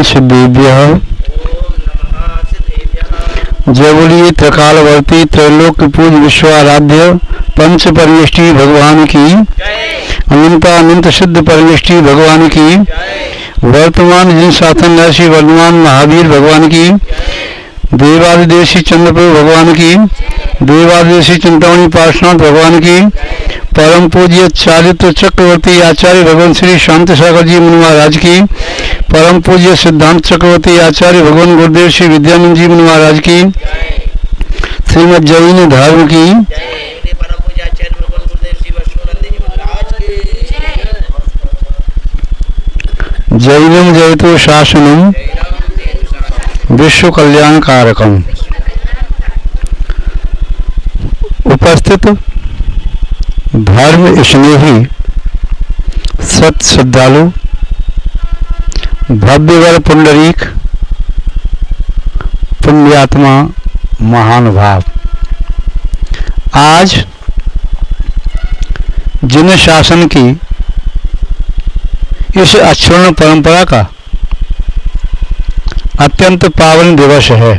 सिद्धेभ्यः। जय बोलिए त्रिकालवर्ती त्रैलोक्य पूज विश्वाराध्य पंच परमेष्टि भगवान की, अनंत सिद्ध परमेष्टि भगवान की, वर्तमान जिन शासन ऋषि वर्धमान महावीर भगवान की, देवादिदेशी चंद्रप्रभु भगवान की, देवादिदेशी चिंतामणि पार्श्वनाथ भगवान की, परम पूज्य चारित्र चक्रवर्ती आचार्य भगवान श्री शांति सागर जी मुनि महाराज की, परम पूज्य सिद्धांत चक्रवर्ती आचार्य भगवान गुरुदेव श्री विद्यानंद जी मुनि महाराज की, श्रीमद जैन धर्म की, जैनम जयतु शासनम विश्व कल्याण कारकम। उपस्थित धर्म स्नेही सत श्रद्धालु भव्यवर पुंडरीक पुण्यात्मा महानुभाव, आज जिन शासन की इस अक्षुण्ण परंपरा का अत्यंत पावन दिवस है।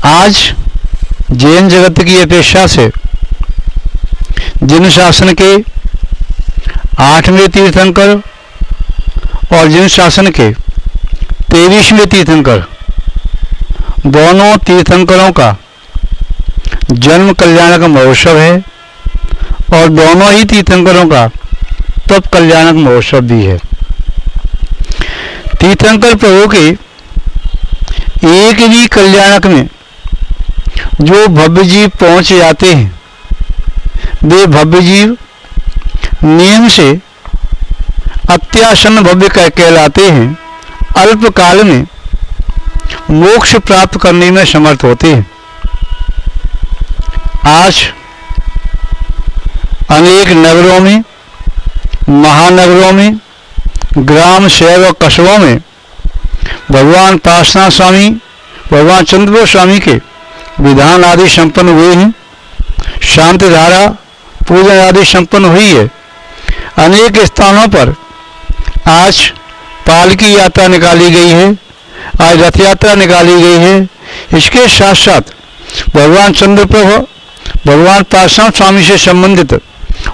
आज जैन जगत की अपेक्षा से जिन शासन के 8वें तीर्थंकर और जिन शासन के 23वें तीर्थंकर, दोनों तीर्थंकरों का जन्म कल्याणक महोत्सव है और दोनों ही तीर्थंकरों का तप कल्याणक महोत्सव भी है। तीर्थंकर प्रभु के एक भी कल्याणक में जो भव्य जीव पहुंच जाते हैं, वे भव्य जीव नियम से अत्यासन्न भव्य कहलाते हैं, अल्प काल में मोक्ष प्राप्त करने में समर्थ होते हैं। आज अनेक नगरों में, महानगरों में, ग्राम शहर और कस्बों में भगवान पार्श्वनाथ स्वामी, भगवान चंद्रप्रभु स्वामी के विधान आदि संपन्न हुए हैं। शांति धारा पूजन आदि संपन्न हुई है। अनेक स्थानों पर आज पालकी यात्रा निकाली गई है, आज रथ यात्रा निकाली गई है। इसके साथ साथ भगवान चंद्रप्रभु, भगवान पार्श्वनाथ स्वामी से संबंधित,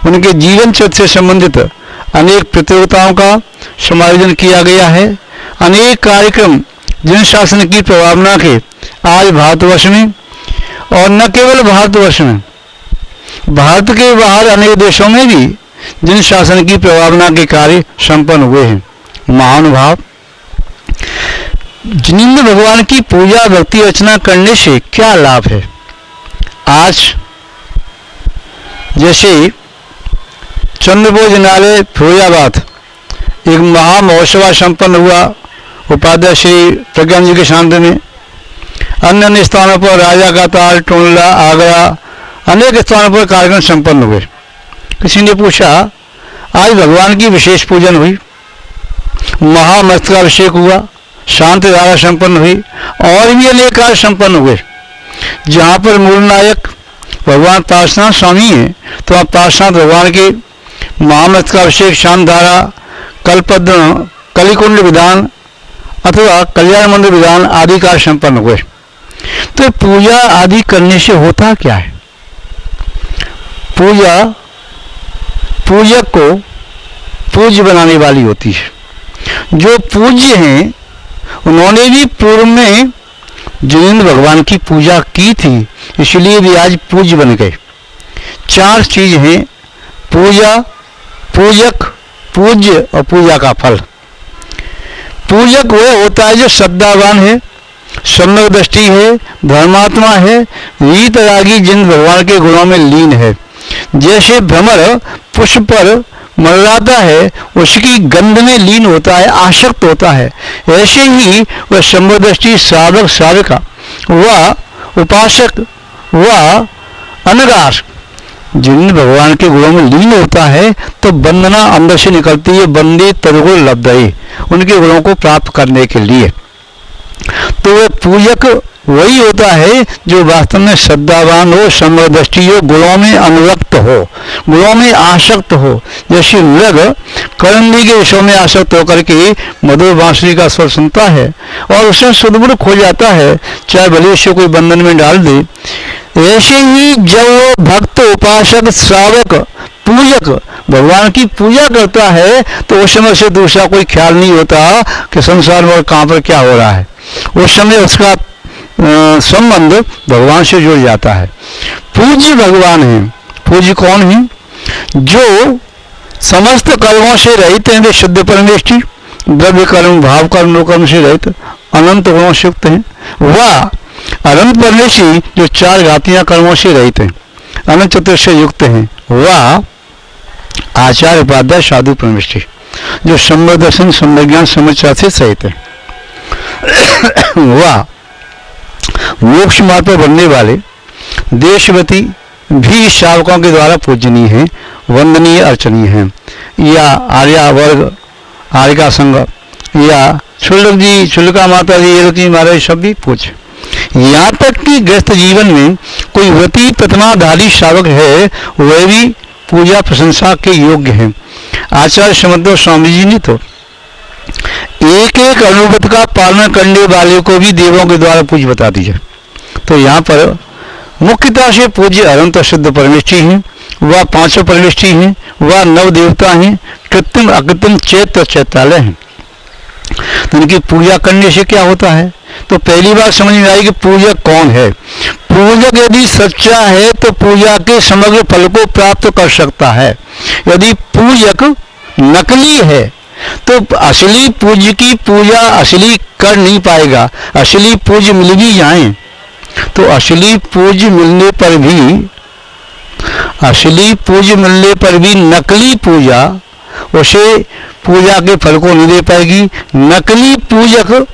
उनके जीवन चरित्र से संबंधित अनेक प्रतियोगिताओं का समायोजन किया गया है। अनेक कार्यक्रम जिन शासन की प्रभावना के आज भारतवर्ष में, और न केवल भारतवर्ष में, भारत के बाहर अनेक देशों में भी जिन शासन की प्रभावना के कार्य संपन्न हुए हैं। महानुभाव, जिनेंद्र भगवान की पूजा भक्ति अर्चना करने से क्या लाभ है? आज जैसे चंद्रभोजनालय फिरोजाबाद एक महा महोत्सव संपन्न हुआ उपाध्याय श्री प्रज्ञान जी के सामने में, अन्य अन्य स्थानों पर राजा का ताल, टोंडला, आगरा, अनेक स्थानों पर कार्यक्रम संपन्न हुए। किसी ने पूछा, आज भगवान की विशेष पूजन हुई, महामस्तकाभिषेक हुआ, शांति धारा संपन्न हुई और भी अनेक कार्य संपन्न हुए। जहाँ पर मूल नायक भगवान पार्श्वनाथ स्वामी हैं, तो आप पार्श्वनाथ भगवान के महामस्तकाभिषेक, शांति धारा, कल्पद्म, कलिकुंड विधान अथवा कल्याण मंदिर विधान आदि कार्य संपन्न हुए। तो पूजा आदि करने से होता क्या है? पूजा पूजक को पूज्य बनाने वाली होती है। जो पूज्य हैं उन्होंने भी पूर्व में जिनेंद्र भगवान की पूजा की थी, इसलिए भी आज पूज्य बन गए। 4 चीज हैं: पूजा, पूजक, पूज्य और पूजा का फल। पूजक वह होता है जो श्रद्धावान है, सम्यक दृष्टि है, धर्मात्मा है, रीत रागी जिन भगवान के गुणों में लीन है। जैसे भ्रमर पुष्प पर मंडराता है, उसकी गंध में लीन होता है, आसक्त होता है, ऐसे ही वह सम्यक दृष्टि साधक साधका, वह उपासक, वह अनगार जिन भगवान के गुणों में लीन होता है, तो वंदना अंदर से निकलती है, वंदे तरुगुण लब्धये, उनके गुणों को प्राप्त करने के लिए। तो वह पूजक वही होता है जो वास्तव में श्रद्धावान हो, समदृष्टि हो, गुणों में अनुरक्त हो, गुणों में आसक्त हो। जैसे मृग करंदी के विषयों में आसक्त होकर के मधुर बांसुरी का स्वर सुनता है और उसमें सुदबुद खो जाता है, चाहे भले उसे कोई बंधन में डाल दे। ऐसे ही जब वो भक्त, उपासक, श्रावक, पूजक भगवान की पूजा करता है तो उस समय से दूसरा कोई ख्याल नहीं होता कि संसार में और कहाँ पर क्या हो रहा है। उस समय उसका संबंध भगवान से जुड़ जाता है। पूज्य भगवान है। पूज्य कौन है? जो समस्त कर्मों से रहित हैं, वे शुद्ध परमेष्टि, द्रव्य कर्म, भाव कर्म, नो कर्म से रहित, अनंत गुणों से युक्त हैं। वह अनंत परमेष्टि जो चार घातियां कर्मों से रहित हैं, अनंत चतुर से युक्त हैं, वह आचार्य उपाध्याय साधु परमेष्टि जो सम्यक दर्शन, सम्यक ज्ञान, समझ से सहित है। वह मोक्ष मार्ग पर बनने वाले देशवती भी श्रावकों के द्वारा पूजनीय है, वंदनीय, अर्चनीय है। या आर्या वर्ग, आर्य का संघ, या शुल्क जी, शुल्का माता जी, ये जी महाराज सब भी पूज। यहाँ तक कि गृहस्थ जीवन में कोई व्रती प्रतिमाधारी श्रावक है, वह भी पूजा प्रशंसा के योग्य है। आचार्य समद्र स्वामी जी ने तो एक एक अनुव्रत का पालन करने वाले को भी देवों के द्वारा पूज बता दीजिए। तो यहाँ पर मुख्यतः से पूज्य अनंत शुद्ध परमेष्टि हैं, वह पांचों परमेष्टि हैं, वह नव देवता हैं, कृत्रिम अकृत्रिम चैत्य चैत्रालय हैं। तो इनकी पूजा करने से क्या होता है? तो पहली बार समझ में आई कि पूजक कौन है। पूजक यदि सच्चा है तो पूजा के समग्र फल को प्राप्त कर सकता है। यदि पूजक नकली है तो असली पूज्य की पूजा असली कर नहीं पाएगा। असली पूज्य मिल भी जाए तो असली पूज्य मिलने पर भी नकली पूजा उसे पूजा के फल को नहीं दे पाएगी। नकली पूजक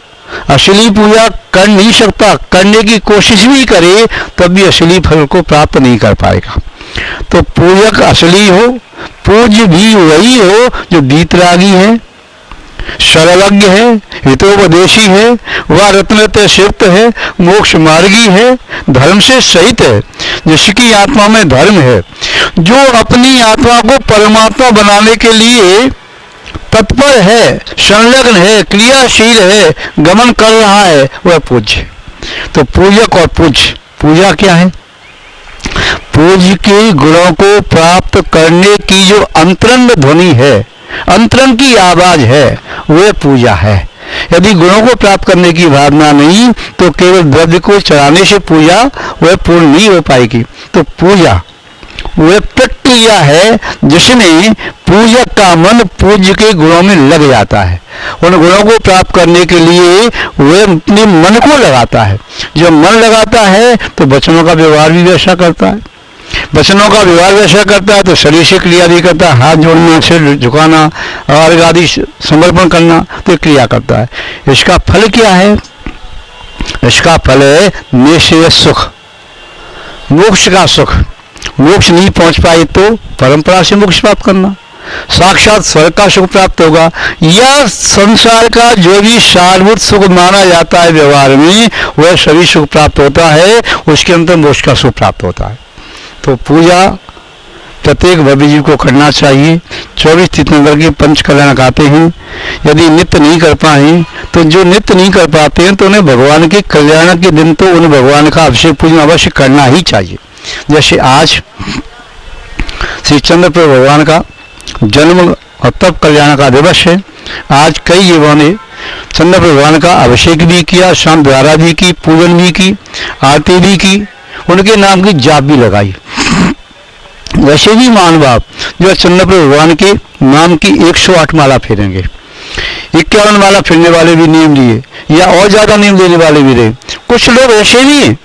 असली पूजा कर नहीं सकता, करने की कोशिश भी करे तब भी असली फल को प्राप्त नहीं कर पाएगा। तो पूजक असली हो, पूज्य भी वही हो जो वीतरागी है, सर्वज्ञ है, हितोपदेशी है, वह रत्नते युक्त है, मोक्ष मार्गी है, धर्म से सहित है, जिसकी आत्मा में धर्म है, जो अपनी आत्मा को परमात्मा बनाने के लिए तत्पर है, संलग्न है, क्रियाशील है, गमन कर रहा है, वह पूज्य। तो पूजक और पूज्य, पूजा क्या है? पूज्य के गुणों को प्राप्त करने की जो अंतरंग ध्वनि है, अंतरंग की आवाज है, वह पूजा है। यदि गुणों को प्राप्त करने की भावना नहीं तो केवल द्रव्य को चढ़ाने से पूजा वह पूर्ण नहीं हो पाएगी। तो पूजा वह प्रक्रिया है जिसमें पूजक का मन पूज्य के गुणों में लग जाता है। उन गुणों को प्राप्त करने के लिए वह अपने मन को लगाता है। जब मन लगाता है तो वचनों का व्यवहार भी वैसा करता है। वचनों का व्यवहार वैसा करता है तो शरीर से क्रिया भी करता है, हाथ जोड़ना, सिर झुकाना और आदि समर्पण करना, तो क्रिया करता है। इसका फल क्या है? इसका फल है निश्चय सुख, मोक्ष का सुख। मोक्ष नहीं पहुंच पाए तो परंपरा से मोक्ष प्राप्त करना, साक्षात स्वर्ग का सुख प्राप्त होगा, या संसार का जो भी सारभूत सुख माना जाता है व्यवहार में वह सभी सुख प्राप्त होता है, उसके अंतर मोक्ष का सुख प्राप्त होता है। तो पूजा प्रत्येक भव्य जीव को करना चाहिए। 24 तीर्थंकर के पंच कल्याण गाते हैं। यदि नित्य नहीं कर पाए तो जो नित्य नहीं कर पाते हैं तो उन्हें भगवान के कल्याण के दिन तो उन्हें भगवान का अभिषेक पूजन अवश्य करना ही चाहिए। जैसे आज श्री चंद्रप्रभु भगवान का जन्म और तप कल्याण का दिवस है। आज कई जीवों ने चंद्रप्रभु भगवान का अभिषेक भी किया, शाम द्वारा भी की, पूजन भी की, आरती भी की, उनके नाम की जाप भी लगाई। वैसे भी मानव जो चंद्रप्रभु भगवान के नाम की 108 माला फेरेंगे, 51 माला फेरने वाले भी नियम लिए या और ज्यादा नियम देने वाले भी रहे। कुछ लोग ऐसे भी हैं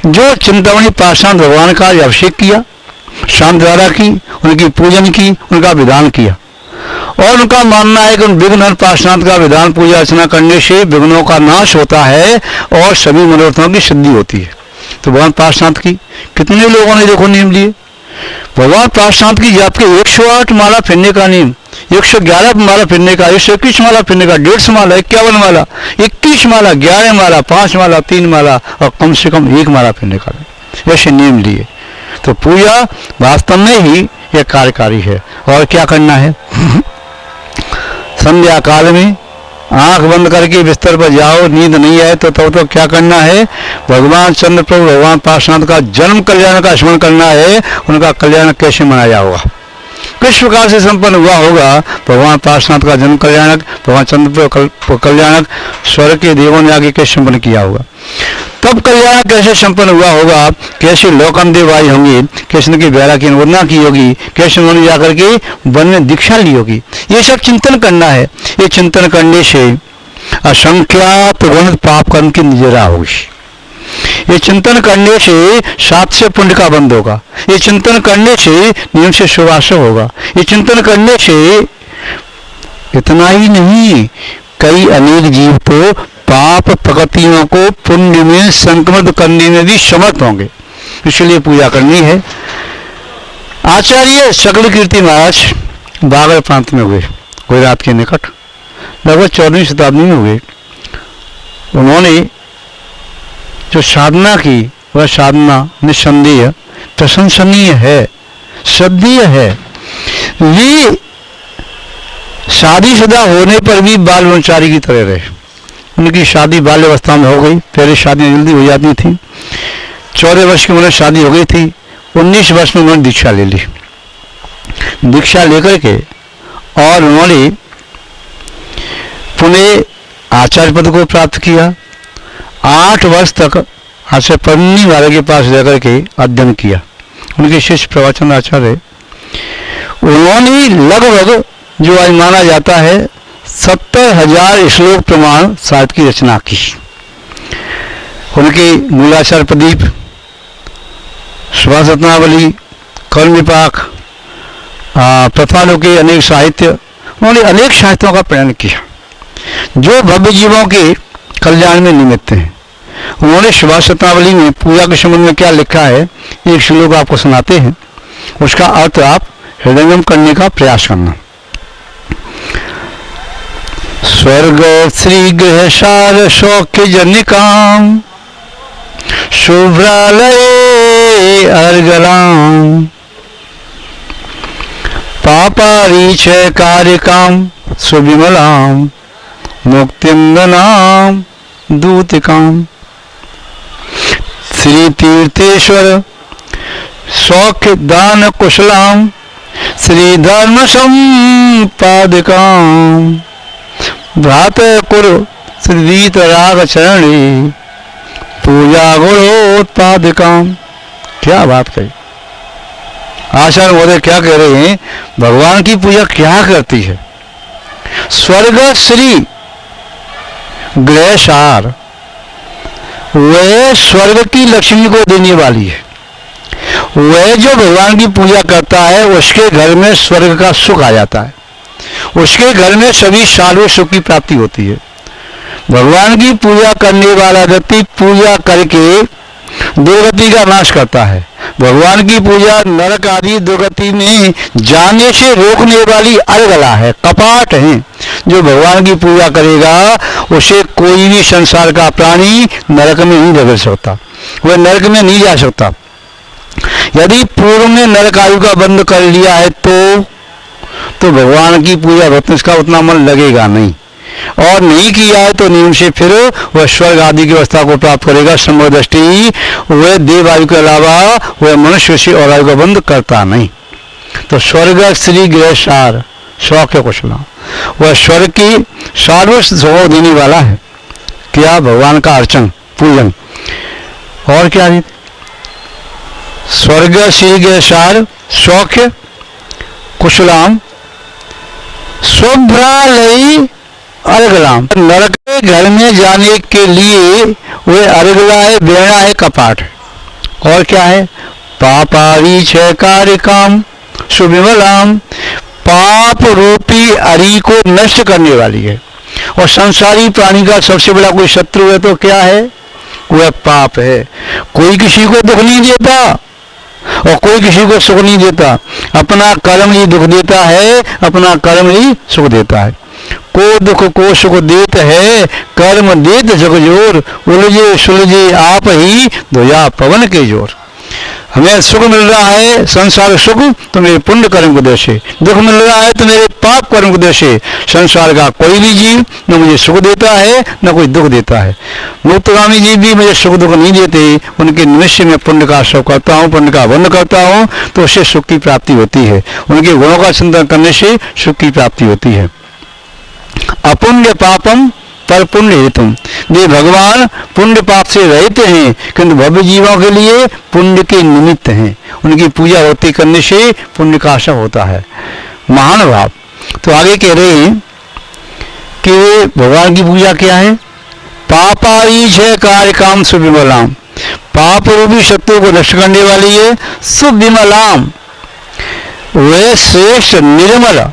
जो चिंतामणि पाषाण भगवान का अभिषेक किया, शाम द्वारा की, उनकी पूजन की, उनका विधान किया और उनका मानना है कि उन विघ्न पाषाण का विधान पूजा अर्चना करने से विघ्नों का नाश होता है और सभी मनोरथों की सिद्धि होती है। तो भगवान पार्श्वनाथ की कितने लोगों ने देखो नियम लिए, भगवान पार्श्वनाथ की आपके 108 माला फिरने का नियम, 111 माला फिरने का, 121 माला फिरने का, 150 माला, 51 माला, 21 माला, 11 माला, 5 माला, 3 माला और कम से कम 1 माला फिरने का, ऐसे नियम लिए। तो पूजा वास्तव में ही यह कार्यकारी है। और क्या करना है? संध्या काल में आंख बंद करके बिस्तर पर जाओ, नींद नहीं आए तो क्या करना है? भगवान चंद्र प्रभु भगवान पार्श्वनाथ का जन्म कल्याण का स्मरण करना है। उनका कल्याण कैसे मनाया होगा, किस प्रकार से संपन्न हुआ होगा? भगवान पार्श्वनाथ का जन्म कल्याणक, भगवान चंद्र प्रभु कल्याणक स्वर्ग के देवों ने आगे कैसे संपन्न किया होगा, तब कल्याण कैसे संपन्न हुआ होगा, कैसे लोकमदेव आई होंगी, कैसे उनकी वैरा की अनुमोदना की होगी, कैसे उन्होंने जाकर के वन में दीक्षा ली होगी, ये सब चिंतन करना है। ये चिंतन करने से असंख्यात गुण पाप कर्म की निजरा होगी। ये चिंतन करने से 700 पुण्य का बंध होगा। ये चिंतन करने से नियम से सुवासो होगा। ये चिंतन करने से इतना ही नहीं, कई अनेक जीव तो पाप प्रकृतियों को पुण्य में संक्रमित करने में भी समर्थ होंगे। इसलिए पूजा करनी है। आचार्य सकल कीर्ति महाराज बागल प्रांत में हुए, गुजरात के निकट, लगभग 14वीं शताब्दी में हुए। उन्होंने जो साधना की वह साधना निस्संदेह प्रशंसनीय है, श्रद्धेय है। वे शादीशुदा होने पर भी बाल ब्रह्मचारी की तरह रहे। उनकी शादी बाल्यावस्था में हो गई, पहले शादियाँ जल्दी हो जाती थी। 14 वर्ष की उम्र में शादी हो गई थी। 19 वर्ष में उन्होंने दीक्षा ले ली। दीक्षा लेकर के और उन्होंने पुनः आचार्य पद को प्राप्त किया। 8 वर्ष तक आचार्य पन्नी वाले के पास जाकर के अध्ययन किया। उनके शिष्य प्रवचन आचार्य, उन्होंने लगभग जो आज माना जाता है 70,000 श्लोक प्रमाण साहित्य की रचना की। उनके मूलाचार प्रदीप, सुभाष रत्नावली, कर्म विपाक, प्रथालों के अनेक साहित्य, उन्होंने अनेक साहित्यों का प्रयाण किया जो भव्य जीवों के कल्याण में निमित्त हैं। उन्होंने सुभाष रत्नावली में पूजा के संबंध में क्या लिखा है, एक श्लोक आपको सुनाते हैं, उसका अर्थ आप हृदयंगम करने का प्रयास करना। स्वर्ग श्री गृह सार सौख्य जनिकाम शुभ्रालय अर्गलाम पापारीच कारिकाम सुविमलाम मुक्तिंदनाम दूतिकाम। श्री तीर्थेश्वर सौख्य दान कुशलाम श्री धर्म संपादकाम भ्रात कुरु श्रीवीत राग चरणी पूजा गुणोत्पादकाम। क्या बात कही आचार्य महोदय, क्या कह रहे हैं? भगवान की पूजा क्या करती है? स्वर्ग श्री गृह सार, वह स्वर्ग की लक्ष्मी को देने वाली है। वह जो भगवान की पूजा करता है उसके घर में स्वर्ग का सुख आ जाता है, उसके घर में सभी सालों सुख की प्राप्ति होती है। भगवान की पूजा करने वाला व्यक्ति पूजा करके दुर्गति का नाश करता है। भगवान की पूजा नरक आदि दुर्गति में जाने से रोकने वाली अलगला है, कपाट है। जो भगवान की पूजा करेगा उसे कोई भी संसार का प्राणी नरक में नहीं रगड़ सकता, वह नरक में नहीं जा सकता। यदि पूर्व में नरक आयु का बंद कर लिया है तो भगवान की पूजा भक्ति का उतना मन लगेगा नहीं, और नहीं किया है तो नियम से फिर वह स्वर्ग आदि की अवस्था को प्राप्त करेगा। समदृष्टि वह देव आयु के अलावा वह मनुष्य से और आयु का बंद करता नहीं। तो स्वर्ग श्री गृह सार सौख्य कुशला, वह स्वर्ग की सर्वस्व सुख देने वाला है। क्या? भगवान का अर्चन पूजन। और क्या है? स्वर्ग श्री गृह सार सौख्य कुशलाम शुभ्रालय अर्गलाम। नरक के घर में जाने के लिए वह अर्गला है, बेड़ा है, कपाट है। और क्या है? पापारी छह कार्य काम सुविमलाम, पाप रूपी अरी को नष्ट करने वाली है। और संसारी प्राणी का सबसे बड़ा कोई शत्रु है तो क्या है? वह पाप है। कोई किसी को दुख नहीं देता, और कोई किसी को सुख नहीं देता। अपना कर्म ही दुख देता है, अपना कर्म ही सुख देता है। को दुख को सुख देत है, कर्म देत जग जोर, उलझे सुलझे आप ही धोया पवन के जोर। हमें सुख मिल रहा है संसार सुख तो मेरे पुण्य कर्म को दे से, दुख मिल रहा है तो मेरे पाप कर्म को दे से। संसार का कोई भी जीव न मुझे सुख देता है न कोई दुख देता है। मुक्तगामी जीव भी मुझे सुख दुख नहीं देते, उनके निमित्त में पुण्य का आश्रय करता हूँ, पुण्य का बंध करता हूँ तो उससे सुख की प्राप्ति होती है। उनके गुणों का चिंतन करने से सुख की प्राप्ति होती है। अपुण्य पापम पर पुण्य हेतुम, वे भगवान पुण्य पाप से रहित हैं किंतु भव्य जीवों के लिए पुण्य के निमित्त हैं। उनकी पूजा होती करने से पुण्य का आशा होता है। महान भाव। तो आगे कह रहे हैं कि भगवान की पूजा क्या है। पापाई छह कार्य काम सुविमलाम, पाप रूपी शत्रु को नष्ट करने वाली है। सुविमलाम, वह श्रेष्ठ निर्मल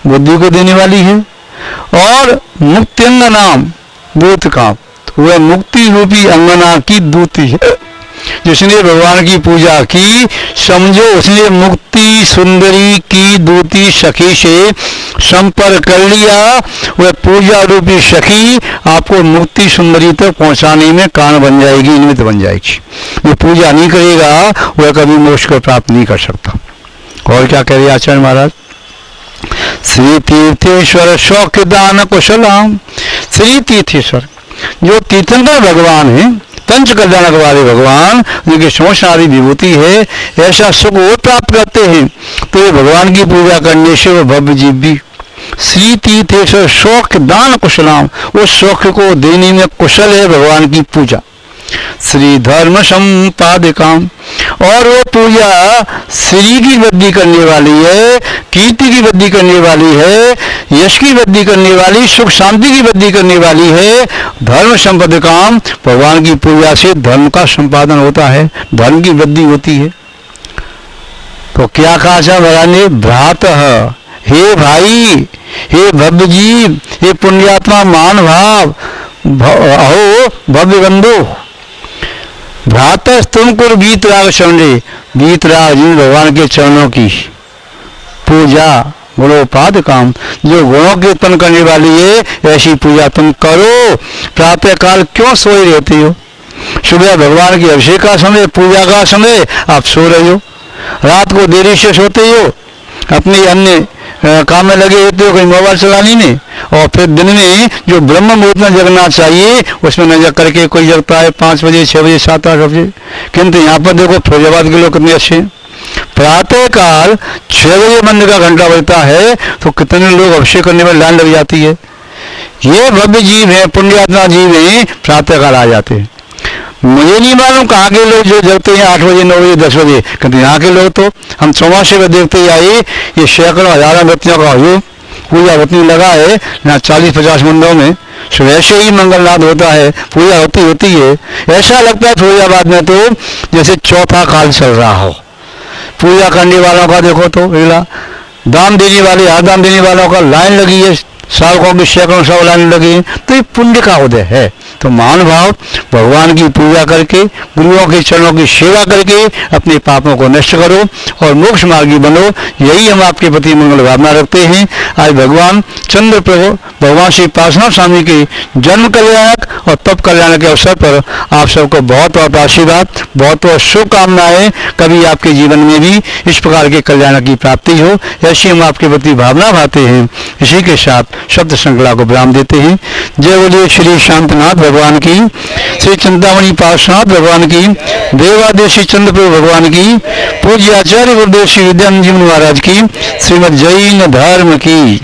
बुद्धि को देने वाली है। और मुक्त्यंग नाम दूत का, वह मुक्ति रूपी अंगना की दूती है। जिसने भगवान की पूजा की समझो उसने मुक्ति सुंदरी की दूती सखी से संपर्क कर लिया। वह पूजा रूपी सखी आपको मुक्ति सुंदरी तक पहुंचाने में कारण बन जाएगी, निमित्त बन जाएगी। जो पूजा नहीं करेगा वह कभी मोक्ष को प्राप्त नहीं कर सकता। और क्या कह रहे आचार्य महाराज। श्री तीर्थेश्वर शौक्य दान कुशलाम, श्री तीर्थेश्वर जो तीर्थंकर भगवान है, पंच कल्याणक वाले भगवान जिनकी समोषणारी विभूति है, ऐसा सुख वो प्राप्त करते हैं। तो ये भगवान की पूजा करने से वो भव्य जीव भी श्री तीर्थेश्वर शौक्य दान कुशलाम, उस शौक्य को देने में कुशल है भगवान की पूजा। श्री धर्म संपादिकाम, और वो पूजा श्री की वृद्धि करने वाली है, कीर्ति की वृद्धि करने वाली है, यश की वृद्धि करने वाली, सुख शांति की वृद्धि करने वाली है। धर्म संपादिकाम, भगवान की पूजा से धर्म का संपादन होता है, धर्म की वृद्धि होती है। तो क्या कहा था भगवान ने। भ्रातः, हे भाई, हे भव्य जीव, हे पुण्यात्मा मान भाव, अहो भव्य बंधु। भ्रातस तुमको वीतराग शरणे, वीतराग जिन भगवान के चरणों की पूजा गुणोपाद काम, जो गुणों के उत्पन्न करने वाली है ऐसी पूजा तुम करो। प्रातः काल क्यों सोए रहते हो। सुबह भगवान की अभिषेक का समय, पूजा का समय आप सो रहे हो, रात को देरी से सोते हो, अपने अन्य काम में लगे होते हो, कोई मोबाइल चलाने में, और फिर दिन में जो ब्रह्म मुहूर्त में जगना चाहिए उसमें न जग करके कोई जगता है 5 बजे 6 बजे 7-8 बजे। किंतु यहाँ पर देखो फिरोजाबाद के लोग कितने अच्छे। प्रातः काल 6 बजे मंदिर का घंटा बजता है तो कितने लोग अभिषेक करने में लाइन लग जाती है। ये भव्य जीव है, पुण्यात्मा जीव है, प्रातः काल आ जाते हैं। मुझे नहीं मालूम कहाँ के लोग जो जगते हैं 8 बजे 9 बजे 10 बजे, क्योंकि यहाँ के लोग तो हम चौमासे में देखते ही आए, ये सैकड़ों हजारों व्यक्तियों का आयु पूजा होती लगा है यहाँ 40-50 मंदिरों में। सुबह से ही मंगलनाद होता है, पूजा होती है। ऐसा लगता है फिरोजाबाद में तो जैसे चौथा काल चल रहा हो। पूजा करने वालों का देखो तो अगला दान देने वाले, दान देने वालों का लाइन लगी है, सावकों की सैकड़ों सौ लाइन लगी है। तो ये पुण्य का उदय है। तो मान भाव भगवान की पूजा करके, गुरुओं के चरणों की सेवा करके अपने पापों को नष्ट करो और मोक्ष मार्गी बनो। यही हम आपके प्रति मंगल भावना रखते हैं। आज भगवान चंद्र प्रभु भगवान श्री पार्श्वनाथ स्वामी के जन्म कल्याणक और तप कल्याण के अवसर पर आप सबको बहुत बहुत आशीर्वाद, बहुत बहुत शुभकामनाएं। कभी आपके जीवन में भी इस प्रकार के कल्याण की प्राप्ति हो, ऐसी हम आपके प्रति भावना भाते हैं। इसी के साथ शब्द श्रृंखला को विराम देते हैं। जय बोलिए श्री शांतनाथ भगवान की, श्री चिंतामणि पार्श्वनाथ भगवान की, देवादेशी चंद्र प्रभु भगवान की, पूज्य आचार्य गुरुदेव श्री विद्यानंद जी महाराज की, श्रीमद जैन धर्म की।